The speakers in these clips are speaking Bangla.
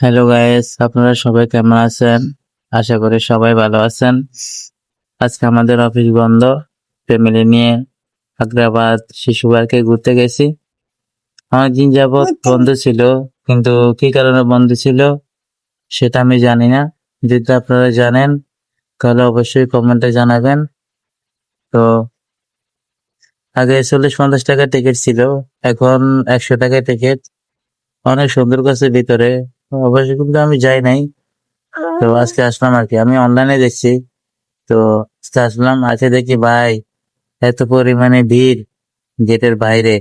হ্যালো গাইস, আপনারা সবাই কেমন আছেন? আশা করি সবাই ভালো আছেন। আজকে আমাদের অফিস বন্ধ, ফ্যামিলি নিয়ে আগ্রাবাদ শিশু পার্কে ঘুরতে গেছি। অনেকদিন যাবৎ বন্ধ ছিল, কিন্তু কি কারণে বন্ধ ছিল সেটা আমি জানি না। যদি আপনারা জানেন তাহলে অবশ্যই কমেন্টে জানাবেন। তো আগে 40-50 টাকা টিকিট ছিল, এখন 100 টাকা টিকিট। অনেক সুন্দর করছে ভিতরে, অবশ্যই, কিন্তু আমি যাই নাই। তো আজকে আসলাম আর কি, আমি অনলাইনে দেখছি। তো আজকে আসলাম, আছে দেখি ভাই এত পরিমাণে ভিড় গেটের বাইরে,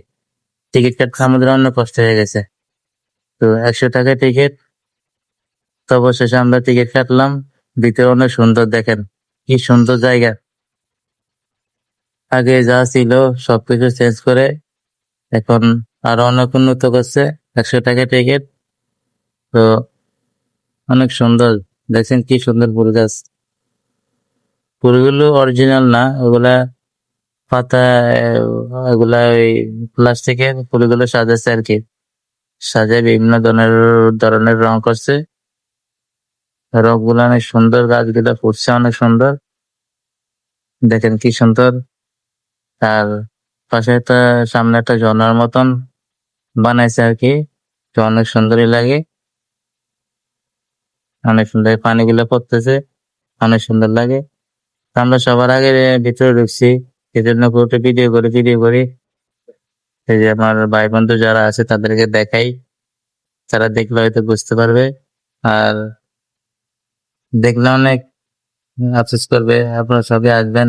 টিকিট কাটতে আমাদের অন্য কষ্ট হয়ে গেছে। তো 100 টাকা টিকিট, তো অবশেষে আমরা টিকিট কাটলাম। ভিতরে অনেক সুন্দর, দেখেন কি সুন্দর জায়গা। আগে যা ছিল সবকিছু চেঞ্জ করে এখন আরো অনেক উন্নত করছে। 100 টাকা টিকিট, তো অনেক সুন্দর। দেখছেন কি সুন্দর ফুল গাছ, ফুলগুলো অরিজিনাল না, ওগুলা পাতা, ওগুলা ওই প্লাস্টিকের ফুলগুলো সাজাচ্ছে আর কি। সাজায় বিভিন্ন ধরনের ধরনের রং করছে, রং গুলো অনেক সুন্দর, গাছগুলা ফুটছে অনেক সুন্দর, দেখেন কি সুন্দর। আর পাশে একটা, সামনে একটা ঝর্ণার মতন বানাইছে আর কি, তো অনেক সুন্দরই লাগে, অনেক সুন্দর পানিগুলো পড়তেছে, অনেক সুন্দর লাগে। তো আমরা সবার আগে ভিতরে ঢুকছি, এই জন্য পুরোটা ভিডিও করি। এই যে আমার ভাই বন্ধু যারা আছে তাদেরকে দেখাই, তারা দেখলে হয়তো বুঝতে পারবে। আর দেখলে অনেক আফসোস করবে, আপনারা সবাই আসবেন।